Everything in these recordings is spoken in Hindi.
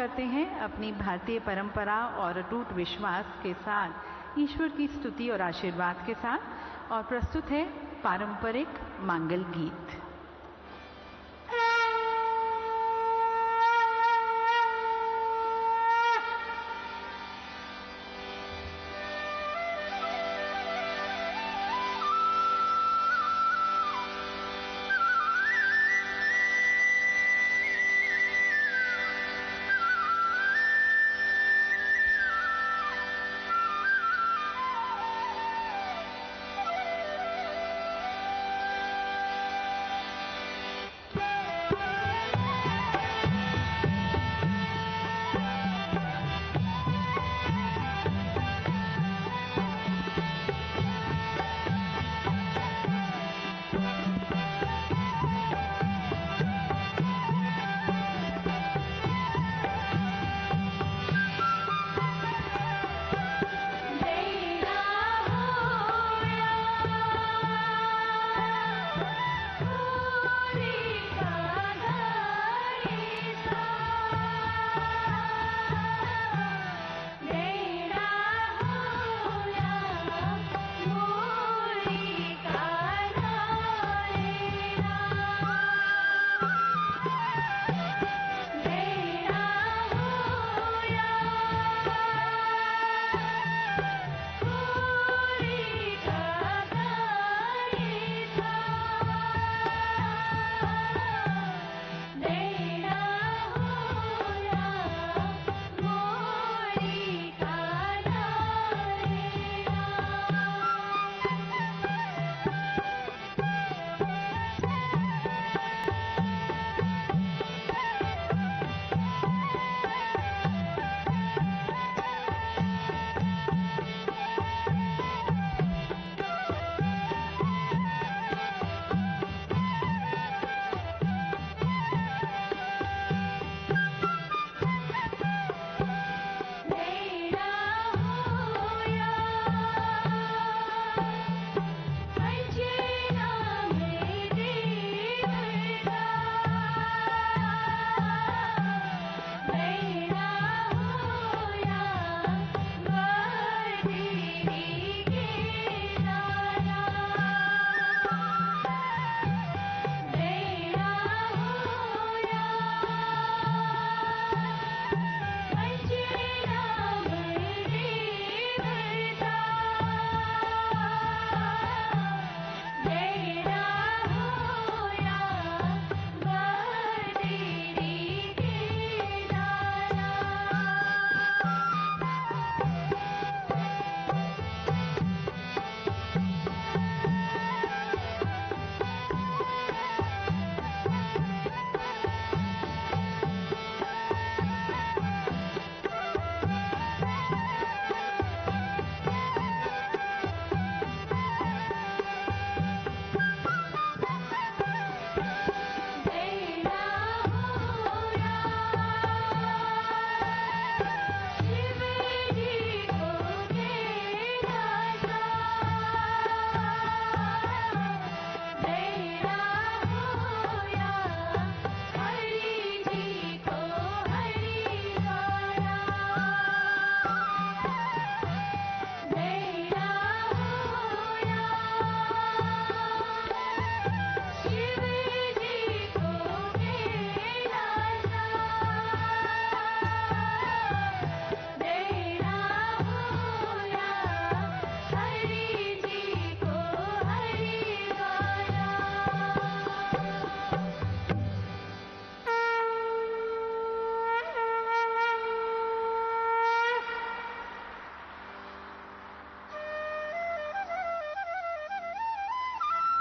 करते हैं अपनी भारतीय परंपरा और अटूट विश्वास के साथ ईश्वर की स्तुति और आशीर्वाद के साथ। और प्रस्तुत है पारंपरिक मंगल गीत।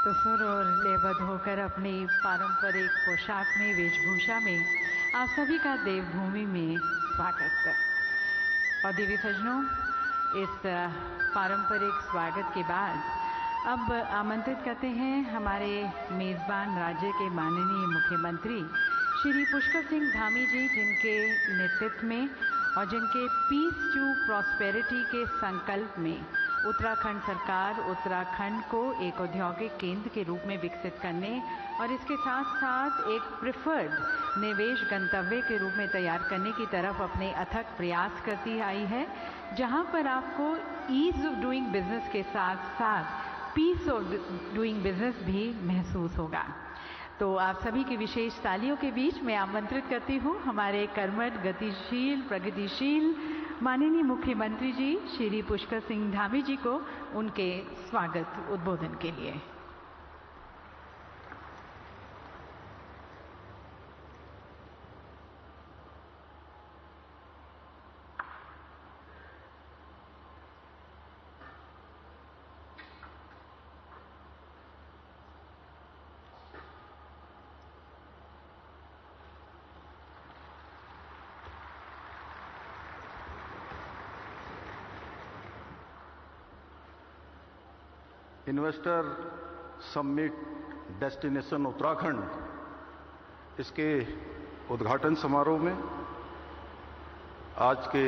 तो सुर और लयबद्ध होकर अपनी पारंपरिक पोशाक में, वेशभूषा में आप सभी का देवभूमि में स्वागत है। और देवी सज्जनों, इस पारंपरिक स्वागत के बाद अब आमंत्रित करते हैं हमारे मेज़बान राज्य के माननीय मुख्यमंत्री श्री पुष्कर सिंह धामी जी, जिनके नेतृत्व में और जिनके पीस टू प्रॉस्पेरिटी के संकल्प में उत्तराखंड सरकार उत्तराखंड को एक औद्योगिक केंद्र के रूप में विकसित करने और इसके साथ साथ एक प्रिफर्ड निवेश गंतव्य के रूप में तैयार करने की तरफ अपने अथक प्रयास करती आई है, जहां पर आपको ईज ऑफ डूइंग बिजनेस के साथ साथ पीस ऑफ डूइंग बिजनेस भी महसूस होगा। तो आप सभी की विशेष तालियों के बीच मैं आमंत्रित करती हूं हमारे कर्मठ, गतिशील, प्रगतिशील माननीय मुख्यमंत्री जी श्री पुष्कर सिंह धामी जी को उनके स्वागत उद्बोधन के लिए। इन्वेस्टर समिट डेस्टिनेशन उत्तराखंड, इसके उद्घाटन समारोह में आज के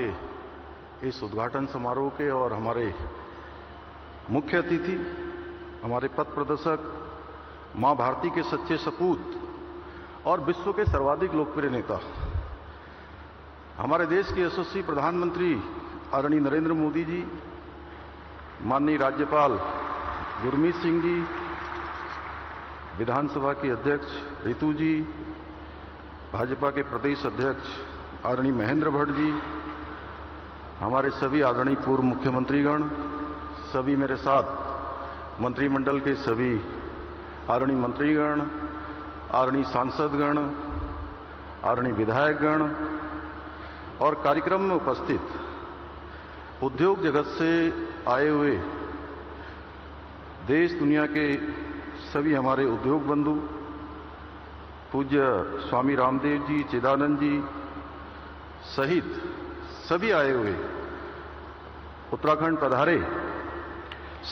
इस उद्घाटन समारोह के और हमारे मुख्य अतिथि, हमारे पथ प्रदर्शक, मां भारती के सच्चे सपूत और विश्व के सर्वाधिक लोकप्रिय नेता, हमारे देश के यशस्वी प्रधानमंत्री आदरणीय नरेंद्र मोदी जी, माननीय राज्यपाल गुरमीत सिंह जी, विधानसभा की अध्यक्ष रितु जी, भाजपा के प्रदेश अध्यक्ष आदरणीय महेंद्र भट्ट जी, हमारे सभी आदरणीय पूर्व मुख्यमंत्रीगण, सभी मेरे साथ मंत्रिमंडल के सभी आदरणीय मंत्रीगण, आदरणीय सांसदगण, आदरणीय विधायकगण और कार्यक्रम में उपस्थित उद्योग जगत से आए हुए देश दुनिया के सभी हमारे उद्योग बंधु, पूज्य स्वामी रामदेव जी, चिदानंद जी सहित सभी आए हुए उत्तराखंड पधारे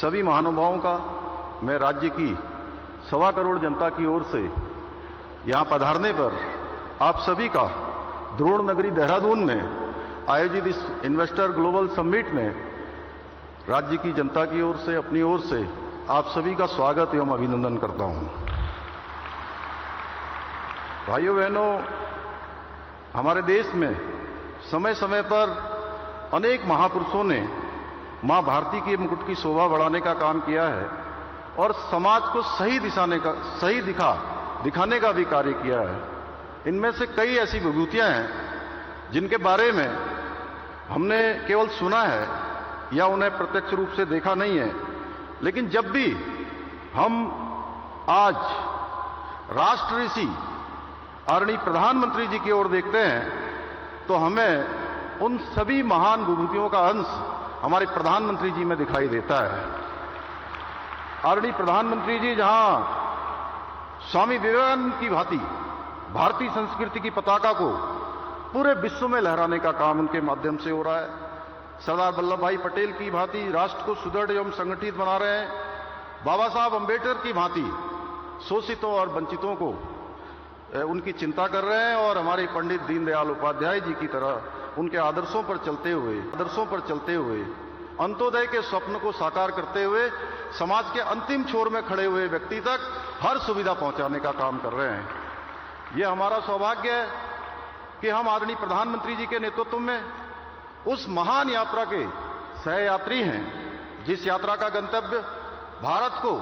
सभी महानुभावों का मैं राज्य की 1.25 करोड़ जनता की ओर से यहां पधारने पर आप सभी का द्रोण नगरी देहरादून में आयोजित इस इन्वेस्टर ग्लोबल समिट में राज्य की जनता की ओर से, अपनी ओर से आप सभी का स्वागत एवं अभिनंदन करता हूं। भाइयों बहनों, हमारे देश में समय समय पर अनेक महापुरुषों ने मां भारती के मुकुट की शोभा बढ़ाने का काम किया है और समाज को सही दिखाने का भी कार्य किया है। इनमें से कई ऐसी विभूतियां हैं जिनके बारे में हमने केवल सुना है या उन्हें प्रत्यक्ष रूप से देखा नहीं है, लेकिन जब भी हम आज राष्ट्र ऋषि आदरणीय प्रधानमंत्री जी की ओर देखते हैं तो हमें उन सभी महान विभूतियों का अंश हमारे प्रधानमंत्री जी में दिखाई देता है। आदरणीय प्रधानमंत्री जी जहां स्वामी विवेकानंद की भांति भारतीय संस्कृति की पताका को पूरे विश्व में लहराने का काम उनके माध्यम से हो रहा है, सरदार वल्लभ भाई पटेल की भांति राष्ट्र को सुदृढ़ एवं संगठित बना रहे हैं, बाबा साहब अंबेडकर की भांति शोषितों और वंचितों को उनकी चिंता कर रहे हैं और हमारे पंडित दीनदयाल उपाध्याय जी की तरह उनके आदर्शों पर चलते हुए अंत्योदय के स्वप्न को साकार करते हुए समाज के अंतिम छोर में खड़े हुए व्यक्ति तक हर सुविधा पहुंचाने का काम कर रहे हैं। यह हमारा सौभाग्य है कि हम आदरणीय प्रधानमंत्री जी के नेतृत्व में उस महान यात्रा के सहयात्री हैं, जिस यात्रा का गंतव्य भारत को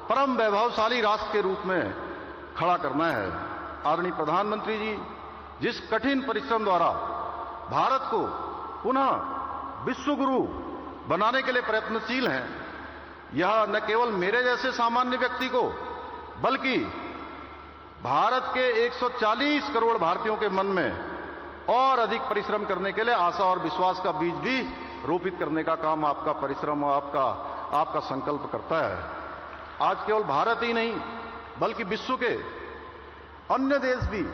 परम वैभवशाली राष्ट्र के रूप में खड़ा करना है। आदरणीय प्रधानमंत्री जी जिस कठिन परिश्रम द्वारा भारत को पुनः विश्व गुरु बनाने के लिए प्रयत्नशील हैं, यह न केवल मेरे जैसे सामान्य व्यक्ति को बल्कि भारत के 140 करोड़ भारतीयों के मन में और अधिक परिश्रम करने के लिए आशा और विश्वास का बीज भी रोपित करने का काम आपका परिश्रम और आपका संकल्प करता है। आज केवल भारत ही नहीं बल्कि विश्व के अन्य देश भी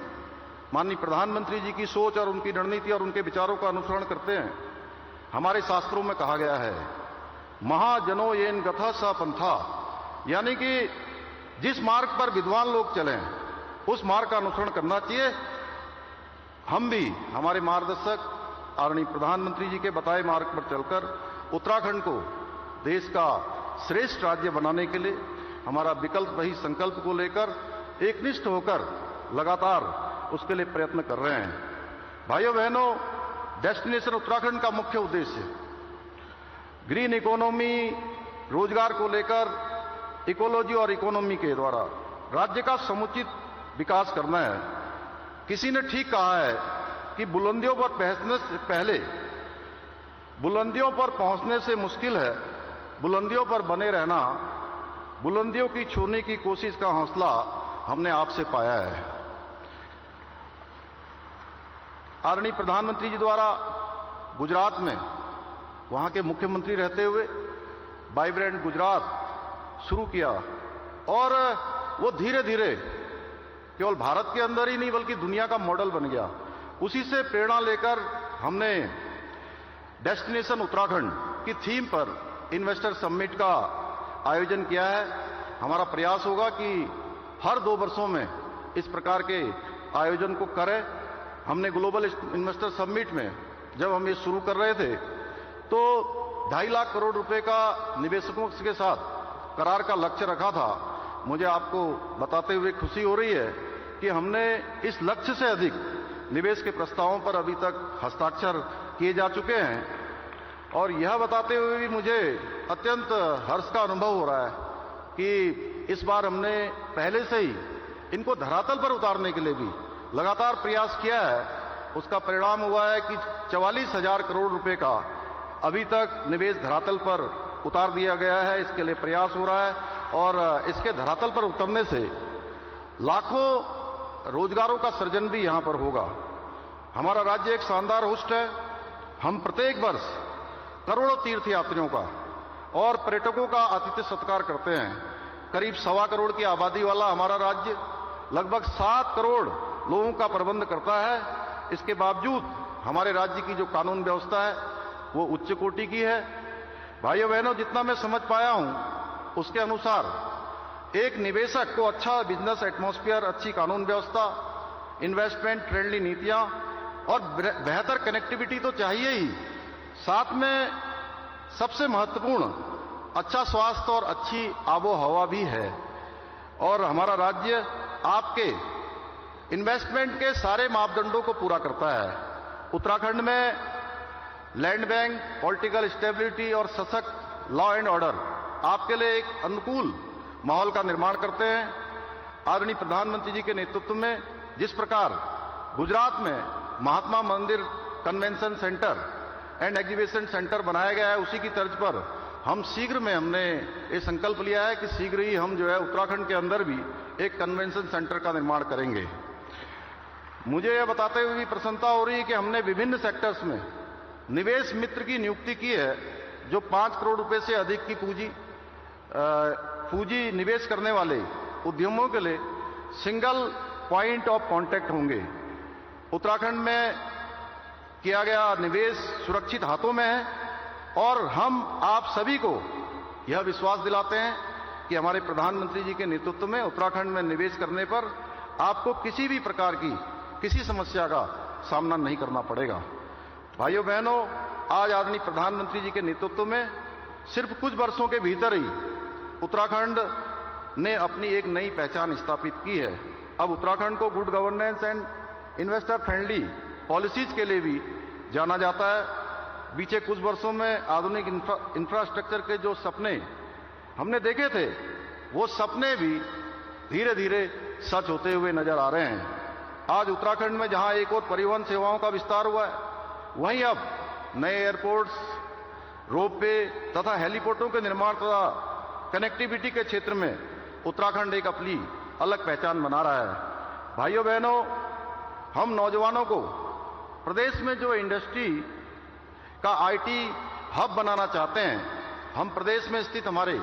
माननीय प्रधानमंत्री जी की सोच और उनकी रणनीति और उनके विचारों का अनुसरण करते हैं। हमारे शास्त्रों में कहा गया है, महाजनो येन गथा स पंथा, यानी कि जिस मार्ग पर विद्वान लोग चलें उस मार्ग का अनुसरण करना चाहिए। हम भी हमारे मार्गदर्शक आदरणीय प्रधानमंत्री जी के बताए मार्ग पर चलकर उत्तराखंड को देश का श्रेष्ठ राज्य बनाने के लिए हमारा विकल्प वही संकल्प को लेकर एकनिष्ठ होकर लगातार उसके लिए प्रयत्न कर रहे हैं। भाइयों बहनों, डेस्टिनेशन उत्तराखंड का मुख्य उद्देश्य ग्रीन इकोनॉमी, रोजगार को लेकर इकोलॉजी और इकोनॉमी के द्वारा राज्य का समुचित विकास करना है। किसी ने ठीक कहा है कि बुलंदियों पर पहुंचने से पहले, बुलंदियों पर पहुंचने से मुश्किल है बुलंदियों पर बने रहना। बुलंदियों की छूने की कोशिश का हौसला हमने आपसे पाया है। आदरणीय प्रधानमंत्री जी द्वारा गुजरात में वहां के मुख्यमंत्री रहते हुए वाइब्रेंट गुजरात शुरू किया और वो धीरे धीरे केवल भारत के अंदर ही नहीं बल्कि दुनिया का मॉडल बन गया। उसी से प्रेरणा लेकर हमने डेस्टिनेशन उत्तराखंड की थीम पर इन्वेस्टर समिट का आयोजन किया है। हमारा प्रयास होगा कि हर 2 वर्षों में इस प्रकार के आयोजन को करें। हमने ग्लोबल इन्वेस्टर समिट में जब हम ये शुरू कर रहे थे तो 2.5 लाख करोड़ रुपए का निवेशकों के साथ करार का लक्ष्य रखा था। मुझे आपको बताते हुए खुशी हो रही है कि हमने इस लक्ष्य से अधिक निवेश के प्रस्तावों पर अभी तक हस्ताक्षर किए जा चुके हैं। और यह बताते हुए भी मुझे अत्यंत हर्ष का अनुभव हो रहा है कि इस बार हमने पहले से ही इनको धरातल पर उतारने के लिए भी लगातार प्रयास किया है। उसका परिणाम हुआ है कि 44,000 करोड़ रुपए का अभी तक निवेश धरातल पर उतार दिया गया है। इसके लिए प्रयास हो रहा है और इसके धरातल पर उतरने से लाखों रोजगारों का सृजन भी यहां पर होगा। हमारा राज्य एक शानदार होस्ट है। हम प्रत्येक वर्ष करोड़ों तीर्थ यात्रियों का और पर्यटकों का आतिथ्य सत्कार करते हैं। करीब 1.25 करोड़ की आबादी वाला हमारा राज्य लगभग 7 करोड़ लोगों का प्रबंध करता है। इसके बावजूद हमारे राज्य की जो कानून व्यवस्था है वो उच्च कोटि की है। भाइयों बहनों, जितना मैं समझ पाया हूं उसके अनुसार एक निवेशक को अच्छा बिजनेस एटमॉस्फेयर, अच्छी कानून व्यवस्था, इन्वेस्टमेंट फ्रेंडली नीतियां और बेहतर कनेक्टिविटी तो चाहिए ही, साथ में सबसे महत्वपूर्ण अच्छा स्वास्थ्य और अच्छी आबो हवा भी है। और हमारा राज्य आपके इन्वेस्टमेंट के सारे मापदंडों को पूरा करता है। उत्तराखंड में लैंड बैंक, पॉलिटिकल स्टेबिलिटी और सशक्त लॉ एंड ऑर्डर आपके लिए एक अनुकूल माहौल का निर्माण करते हैं। आदरणीय प्रधानमंत्री जी के नेतृत्व में जिस प्रकार गुजरात में महात्मा मंदिर convention centre and exhibition centre बनाया गया है, उसी की तर्ज पर हम शीघ्र में हमने ये संकल्प लिया है कि शीघ्र ही हम जो है उत्तराखंड के अंदर भी एक कन्वेंशन सेंटर का निर्माण करेंगे। मुझे यह बताते हुए भी प्रसन्नता हो रही है कि हमने विभिन्न सेक्टर्स में निवेश मित्र की नियुक्ति की है जो 5 करोड़ रुपए से अधिक की पूंजी निवेश करने वाले उद्यमों के लिए सिंगल पॉइंट ऑफ कांटेक्ट होंगे। उत्तराखंड में किया गया निवेश सुरक्षित हाथों में है और हम आप सभी को यह विश्वास दिलाते हैं कि हमारे प्रधानमंत्री जी के नेतृत्व में उत्तराखंड में निवेश करने पर आपको किसी भी प्रकार की किसी समस्या का सामना नहीं करना पड़ेगा। भाइयों बहनों, आज आदरणीय प्रधानमंत्री जी के नेतृत्व में सिर्फ कुछ वर्षों के भीतर ही उत्तराखंड ने अपनी एक नई पहचान स्थापित की है। अब उत्तराखंड को good governance and investor friendly policies के लिए भी जाना जाता है। बीते कुछ वर्षों में आधुनिक इंफ्रास्ट्रक्चर के जो सपने हमने देखे थे वो सपने भी धीरे धीरे सच होते हुए नजर आ रहे हैं। आज उत्तराखंड में जहां एक और परिवहन सेवाओं का विस्तार हुआ है, वहीं अब नए एयरपोर्ट्स, रोपवे तथा हेलीपोर्टों के निर्माण तथा कनेक्टिविटी के क्षेत्र में उत्तराखंड एक अपनी अलग पहचान बना रहा है। भाइयों बहनों, हम नौजवानों को प्रदेश में जो इंडस्ट्री का आईटी हब बनाना चाहते हैं, हम प्रदेश में स्थित हमारे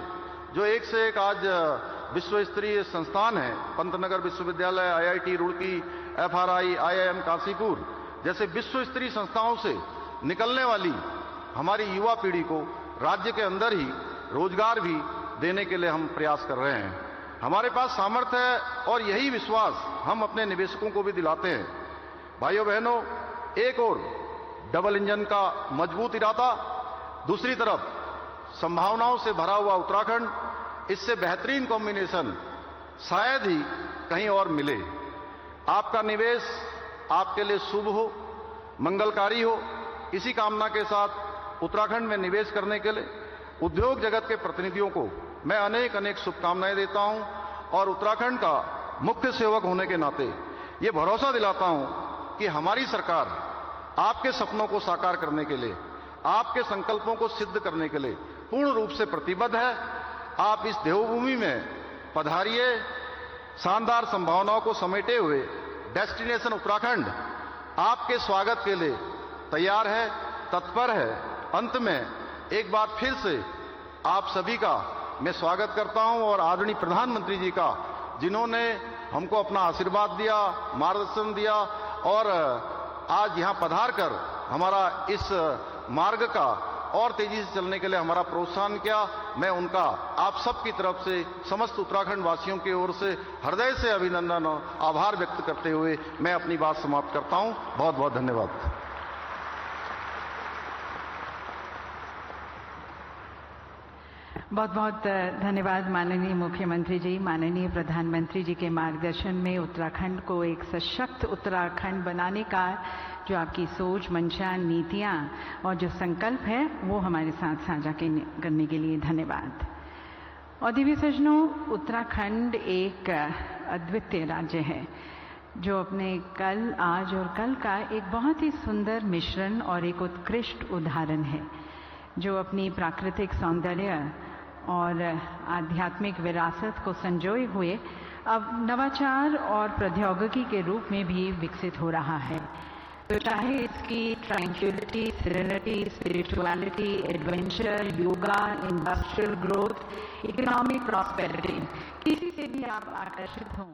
जो एक से एक आज विश्व स्तरीय संस्थान है, पंतनगर विश्वविद्यालय, IIT Roorkee, FRI, IIM Kashipur जैसे विश्व स्तरीय संस्थाओं से निकलने वाली हमारी युवा पीढ़ी को राज्य के अंदर ही रोजगार भी देने के लिए हम प्रयास कर रहे हैं। हमारे पास सामर्थ्य है और यही विश्वास हम अपने निवेशकों को भी दिलाते हैं। भाइयों बहनों, एक और डबल इंजन का मजबूत इरादा, दूसरी तरफ संभावनाओं से भरा हुआ उत्तराखंड, इससे बेहतरीन कॉम्बिनेशन शायद ही कहीं और मिले। आपका निवेश आपके लिए शुभ हो, मंगलकारी हो, इसी कामना के साथ उत्तराखंड में निवेश करने के लिए उद्योग जगत के प्रतिनिधियों को मैं अनेक अनेक शुभकामनाएं देता हूं और उत्तराखंड का मुख्य सेवक होने के नाते ये भरोसा दिलाता हूं कि हमारी सरकार आपके सपनों को साकार करने के लिए, आपके संकल्पों को सिद्ध करने के लिए पूर्ण रूप से प्रतिबद्ध है। आप इस देवभूमि में पधारिए, शानदार संभावनाओं को समेटे हुए डेस्टिनेशन उत्तराखंड आपके स्वागत के लिए तैयार है, तत्पर है। अंत में एक बार फिर से आप सभी का मैं स्वागत करता हूं और आदरणीय प्रधानमंत्री जी का, जिन्होंने हमको अपना आशीर्वाद दिया, मार्गदर्शन दिया और आज यहां पधार कर हमारा इस मार्ग का और तेजी से चलने के लिए हमारा प्रोत्साहन किया। मैं उनका आप सबकी तरफ से समस्त उत्तराखंड वासियों की ओर से हृदय से अभिनंदन और आभार व्यक्त करते हुए मैं अपनी बात समाप्त करता हूं। बहुत बहुत धन्यवाद। बहुत बहुत धन्यवाद माननीय मुख्यमंत्री जी। माननीय प्रधानमंत्री जी के मार्गदर्शन में उत्तराखंड को एक सशक्त उत्तराखंड बनाने का जो आपकी सोच, मंशा, नीतियां और जो संकल्प है वो हमारे साथ साझा करने के लिए धन्यवाद। और दिव्य सज्जनों, उत्तराखंड एक अद्वितीय राज्य है जो अपने कल, आज और कल का एक बहुत ही सुंदर मिश्रण और एक उत्कृष्ट उदाहरण है, जो अपनी प्राकृतिक सौंदर्य और आध्यात्मिक विरासत को संजोए हुए अब नवाचार और प्रौद्योगिकी के रूप में भी विकसित हो रहा है। तो चाहे इसकी tranquillity, serenity, spirituality, adventure, yoga, industrial growth, economic prosperity, किसी से भी आप आकर्षित हों।